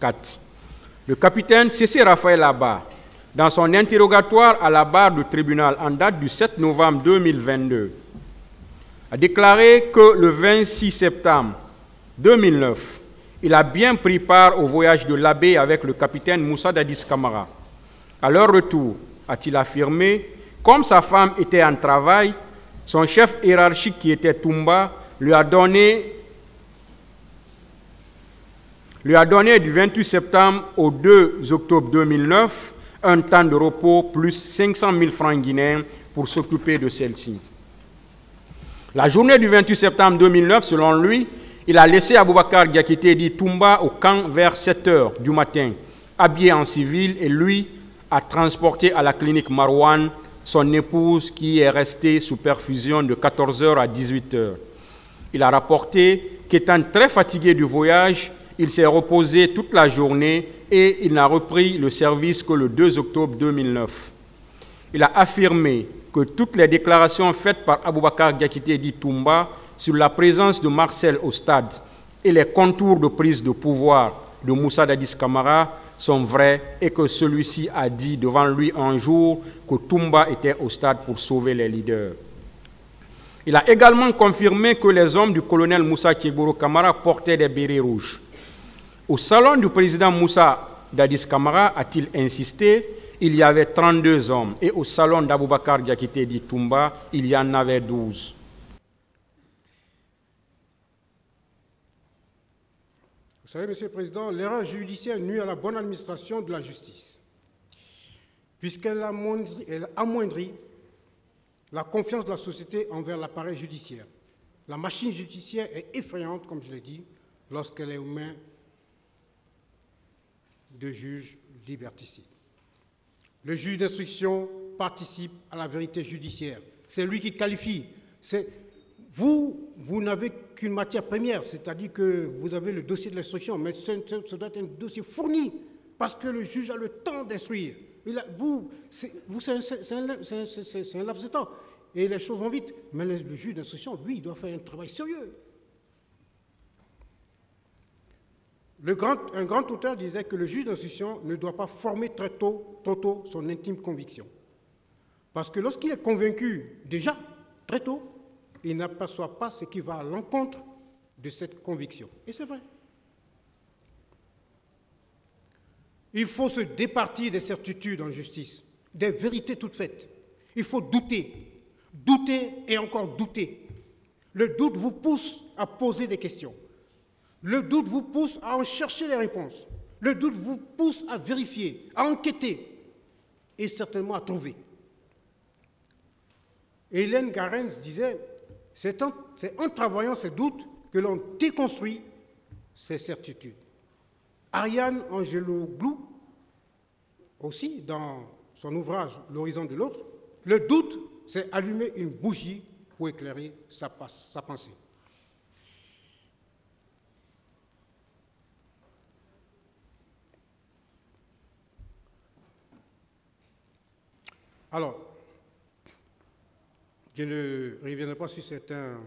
4. Le capitaine C.C. Raphaël Abba, dans son interrogatoire à la barre du tribunal en date du 7 novembre 2022, a déclaré que le 26 septembre 2009, il a bien pris part au voyage de l'abbé avec le capitaine Moussa Dadis Camara. À leur retour, a-t-il affirmé, comme sa femme était en travail, son chef hiérarchique qui était Toumba lui a donné du 28 septembre au 2 octobre 2009 un temps de repos plus 500 000 francs guinéens pour s'occuper de celle-ci. La journée du 28 septembre 2009, selon lui, il a laissé Aboubakar Diakité dit Toumba au camp vers 7 h du matin, habillé en civil, et lui a transporté à la clinique Marouane son épouse qui est restée sous perfusion de 14 h à 18 h. Il a rapporté qu'étant très fatigué du voyage, il s'est reposé toute la journée et il n'a repris le service que le 2 octobre 2009. Il a affirmé que toutes les déclarations faites par Aboubakar Diakité dit Toumba sur la présence de Marcel au stade et les contours de prise de pouvoir de Moussa Dadis Camara sont vraies et que celui-ci a dit devant lui un jour que Toumba était au stade pour sauver les leaders. Il a également confirmé que les hommes du colonel Moussa Tchegoro Camara portaient des bérets rouges. Au salon du président Moussa Dadis Camara, a-t-il insisté, il y avait 32 hommes et au salon d'Aboubakar Diakité dit Toumba, il y en avait 12. Vous savez, Monsieur le Président, l'erreur judiciaire nuit à la bonne administration de la justice, puisqu'elle amoindrit la confiance de la société envers l'appareil judiciaire. La machine judiciaire est effrayante, comme je l'ai dit, lorsqu'elle est aux mains de juges liberticides. Le juge d'instruction participe à la vérité judiciaire. C'est lui qui qualifie. Vous n'avez qu'une matière première, c'est-à-dire que vous avez le dossier de l'instruction, mais ça doit être un dossier fourni, parce que le juge a le temps d'instruire. C'est un laps de temps, et les choses vont vite. Mais le juge d'instruction, lui, il doit faire un travail sérieux. Un grand auteur disait que le juge d'instruction ne doit pas former trop tôt son intime conviction. Parce que lorsqu'il est convaincu, déjà, très tôt, il n'aperçoit pas ce qui va à l'encontre de cette conviction. Et c'est vrai. Il faut se départir des certitudes en justice, des vérités toutes faites. Il faut douter, douter et encore douter. Le doute vous pousse à poser des questions. Le doute vous pousse à en chercher les réponses. Le doute vous pousse à vérifier, à enquêter et certainement à trouver. Hélène Garens disait, c'est en travaillant ces doutes que l'on déconstruit ces certitudes. Ariane Angelou-Glou, aussi dans son ouvrage L'horizon de l'autre, le doute, c'est allumer une bougie pour éclairer sa pensée. Alors, je ne reviendrai pas sur certaines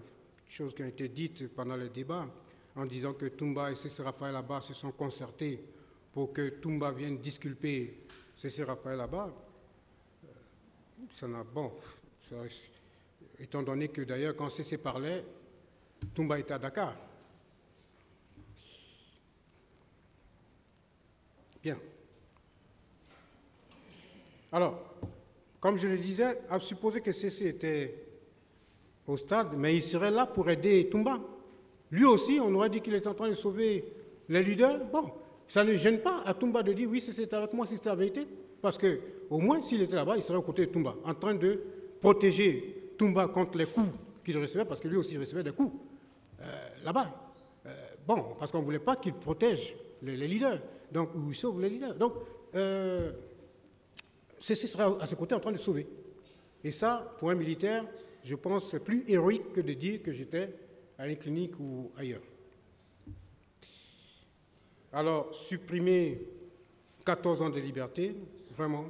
choses qui ont été dites pendant le débat, en disant que Toumba et C.C. Raphaël Abba se sont concertés pour que Toumba vienne disculper C.C. Raphaël Abba. Étant donné que d'ailleurs, quand C.C. parlait, Toumba était à Dakar. Bien. Alors, comme je le disais, à supposer que C.C. était au stade, mais il serait là pour aider Toumba. Lui aussi, on aurait dit qu'il était en train de sauver les leaders. Bon, ça ne gêne pas à Toumba de dire oui, c'était avec moi si c'était la vérité. Parce qu'au moins, s'il était là-bas, il serait aux côtés de Toumba, en train de protéger Toumba contre les coups qu'il recevait, parce que lui aussi recevait des coups là-bas. Bon, parce qu'on ne voulait pas qu'il protège les leaders, donc, ou il sauve les leaders. Donc, C.C. sera à ses côtés en train de sauver. Et ça, pour un militaire, je pense que c'est plus héroïque que de dire que j'étais à une clinique ou ailleurs. Alors, supprimer 14 ans de liberté, vraiment,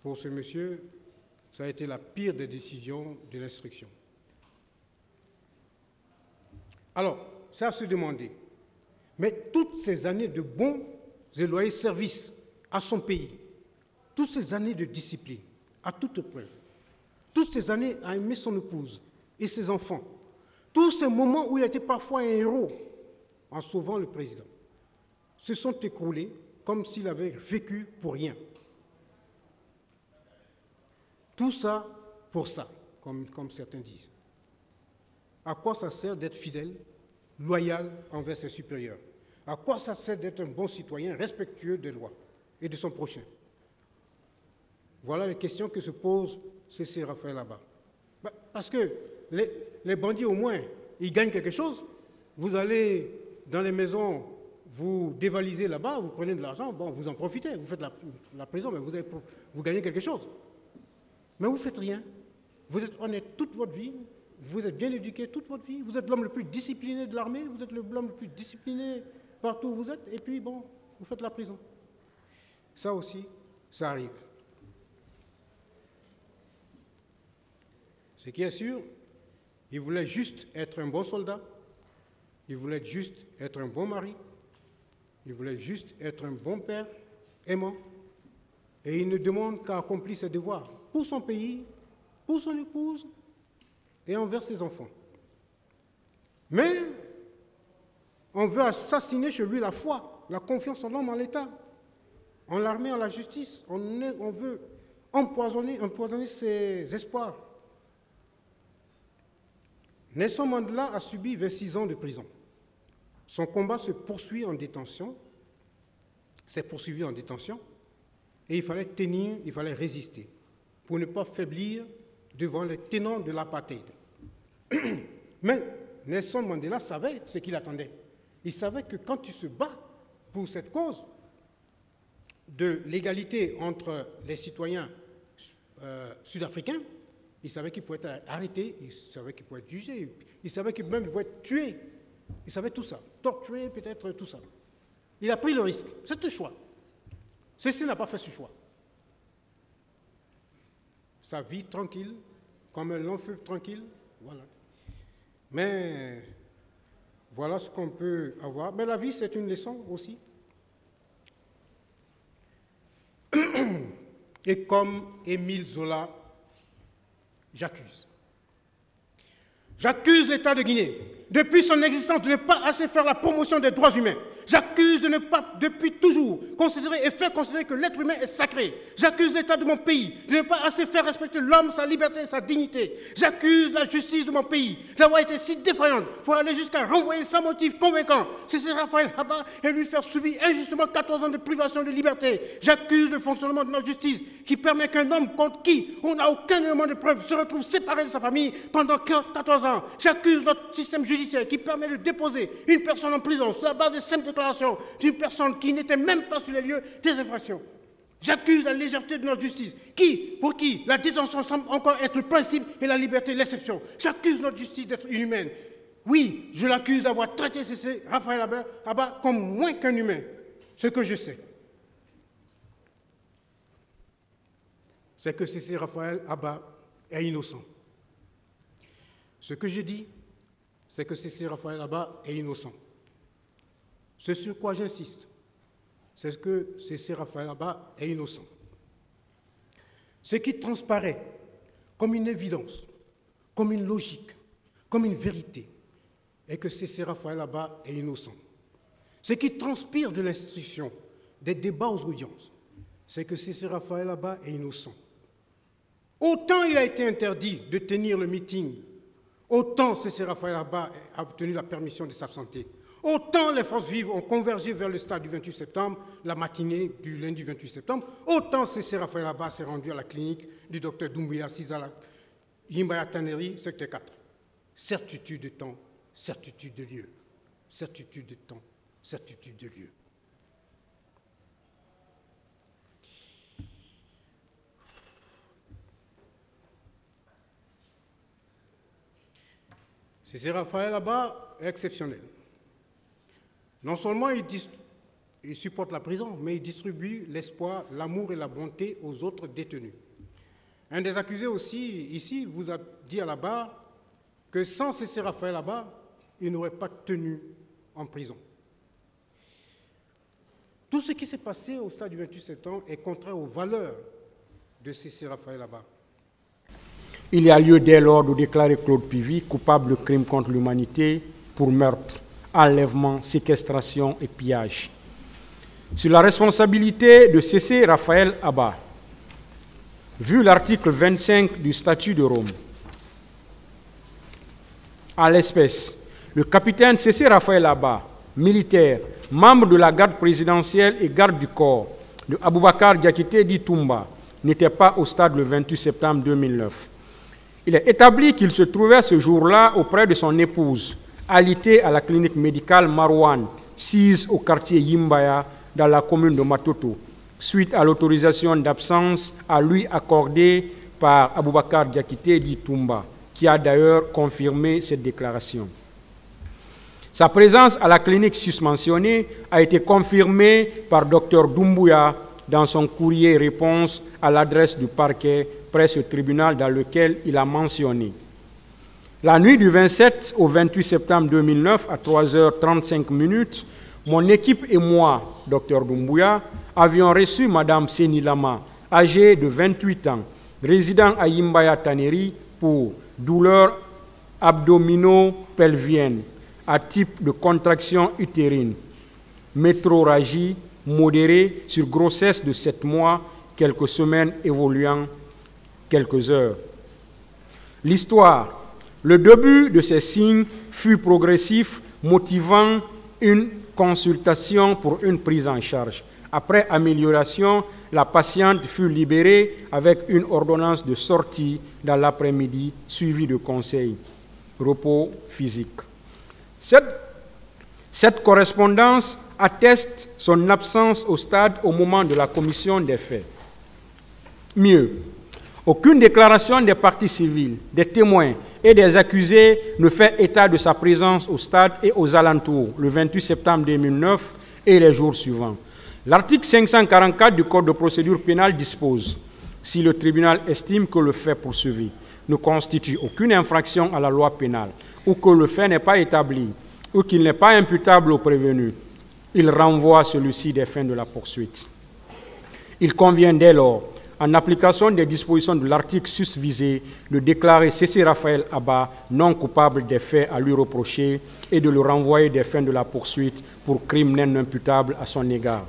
pour ce monsieur, ça a été la pire des décisions de l'instruction. Alors, c'est à se demander, mais toutes ces années de bons et loyaux services à son pays, toutes ces années de discipline, à toute épreuve, toutes ces années à aimer son épouse et ses enfants, tous ces moments où il a été parfois un héros en sauvant le président, se sont écroulés comme s'il avait vécu pour rien. Tout ça pour ça, comme certains disent. À quoi ça sert d'être fidèle, loyal envers ses supérieurs? À quoi ça sert d'être un bon citoyen respectueux des lois et de son prochain? Voilà les questions que se pose C.C. Raphaël Abba. Parce que les bandits, au moins, ils gagnent quelque chose. Vous allez dans les maisons, vous dévalisez là-bas, vous prenez de l'argent, bon, vous en profitez, vous faites la prison, mais vous gagnez quelque chose. Mais vous ne faites rien. Vous êtes honnête toute votre vie, vous êtes bien éduqué toute votre vie, vous êtes l'homme le plus discipliné de l'armée, vous êtes l'homme le plus discipliné partout où vous êtes, et puis bon, vous faites la prison. Ça aussi, ça arrive. Ce qui est sûr, il voulait juste être un bon soldat, il voulait juste être un bon mari, il voulait juste être un bon père, aimant, et il ne demande qu'à accomplir ses devoirs pour son pays, pour son épouse et envers ses enfants. Mais on veut assassiner chez lui la foi, la confiance en l'homme, en l'État, en l'armée, en la justice. On veut empoisonner ses espoirs. Nelson Mandela a subi 26 ans de prison. Son combat se poursuit en détention, s'est poursuivi en détention, et il fallait tenir, il fallait résister, pour ne pas faiblir devant les tenants de l'apartheid. Mais Nelson Mandela savait ce qu'il attendait. Il savait que quand tu se bats pour cette cause de l'égalité entre les citoyens sud-africains, il savait qu'il pouvait être arrêté, il savait qu'il pouvait être jugé, il savait qu'il même pouvait être tué. Il savait tout ça, torturé peut-être, tout ça. Il a pris le risque, c'est un choix. Ceci n'a pas fait ce choix. Sa vie tranquille, comme un long feu tranquille, voilà. Mais voilà ce qu'on peut avoir. Mais la vie, c'est une leçon aussi. Et comme Émile Zola, j'accuse. J'accuse l'État de Guinée, depuis son existence, de ne pas assez faire la promotion des droits humains. J'accuse de ne pas, depuis toujours, considérer et faire considérer que l'être humain est sacré. J'accuse l'État de mon pays de ne pas assez faire respecter l'homme, sa liberté et sa dignité. J'accuse la justice de mon pays d'avoir été si défaillante pour aller jusqu'à renvoyer sans motif convaincant C.C. Raphaël Abba et lui faire subir injustement 14 ans de privation de liberté. J'accuse le fonctionnement de notre justice qui permet qu'un homme contre qui on n'a aucun élément de preuve se retrouve séparé de sa famille pendant 14 ans. J'accuse notre système judiciaire qui permet de déposer une personne en prison sur la base de simples déclarations d'une personne qui n'était même pas sur les lieux des infractions. J'accuse la légèreté de notre justice, pour qui la détention semble encore être le principe et la liberté l'exception. J'accuse notre justice d'être inhumaine. Oui, je l'accuse d'avoir traité C.C. Raphaël Abba comme moins qu'un humain. Ce que je sais, c'est que C.C. Raphaël Abba est innocent. Ce que je dis, c'est que C.C. Raphaël Abba est innocent. Ce sur quoi j'insiste, c'est que C.C. Raphaël Abba est innocent. Ce qui transparaît comme une évidence, comme une logique, comme une vérité, est que C.C. Raphaël Abba est innocent. Ce qui transpire de l'instruction, des débats aux audiences, c'est que C.C. Raphaël Abba est innocent. Autant il a été interdit de tenir le meeting, autant C.C. Raphaël Abba a obtenu la permission de s'absenter. Autant les forces vives ont convergé vers le stade du 28 septembre, la matinée du lundi 28 septembre, autant C.C. Raphaël Abba s'est rendu à la clinique du docteur Doumbouya Sisala, Yimbaya Taneri, secteur 4. Certitude de temps, certitude de lieu. Certitude de temps, certitude de lieu. C.C. Raphaël Abba est exceptionnel. Non seulement il supporte la prison, mais il distribue l'espoir, l'amour et la bonté aux autres détenus. Un des accusés aussi, ici, vous a dit à la barre que sans C.C. Raphaël Abba, il n'aurait pas tenu en prison. Tout Tout ce qui s'est passé au stade du 28 septembre est contraire aux valeurs de C.C. Raphaël Abba. Il y a lieu dès lors de déclarer Claude Pivy coupable de crimes contre l'humanité pour meurtre, enlèvement, séquestration et pillage. Sur la responsabilité de C.C. Raphaël Abba, vu l'article 25 du statut de Rome, à l'espèce, le capitaine C.C. Raphaël Abba, militaire, membre de la garde présidentielle et garde du corps de Aboubakar Diakité dit Toumba, n'était pas au stade le 28 septembre 2009. Il est établi qu'il se trouvait ce jour-là auprès de son épouse, alitée à la clinique médicale Marouane, sise au quartier Yimbaya, dans la commune de Matoto, suite à l'autorisation d'absence à lui accordée par Aboubakar Diakité dit Toumba, qui a d'ailleurs confirmé cette déclaration. Sa présence à la clinique susmentionnée a été confirmée par Dr Doumbouya dans son courrier-réponse à l'adresse du parquet près ce tribunal dans lequel il a mentionné. La nuit du 27 au 28 septembre 2009, à 3h35, mon équipe et moi, Dr Doumbouya, avions reçu Mme Seni Lama, âgée de 28 ans, résidant à Yimbaya Taneri pour douleurs abdominaux-pelviennes à type de contraction utérine, métrorragie modérée sur grossesse de 7 mois, quelques semaines évoluant quelques heures. L'histoire, le début de ces signes fut progressif, motivant une consultation pour une prise en charge. Après amélioration, la patiente fut libérée avec une ordonnance de sortie dans l'après-midi, suivie de conseils. Repos physique. Cette correspondance atteste son absence au stade au moment de la commission des faits. Mieux, aucune déclaration des parties civiles, des témoins et des accusés ne fait état de sa présence au stade et aux alentours le 28 septembre 2009 et les jours suivants. L'article 544 du Code de procédure pénale dispose, si le tribunal estime que le fait poursuivi ne constitue aucune infraction à la loi pénale ou que le fait n'est pas établi ou qu'il n'est pas imputable au prévenu, il renvoie celui-ci des fins de la poursuite. Il convient dès lors, en application des dispositions de l'article susvisé, de déclarer C.C. Raphaël Abba non coupable des faits à lui reprocher et de le renvoyer des fins de la poursuite pour crime non imputable à son égard.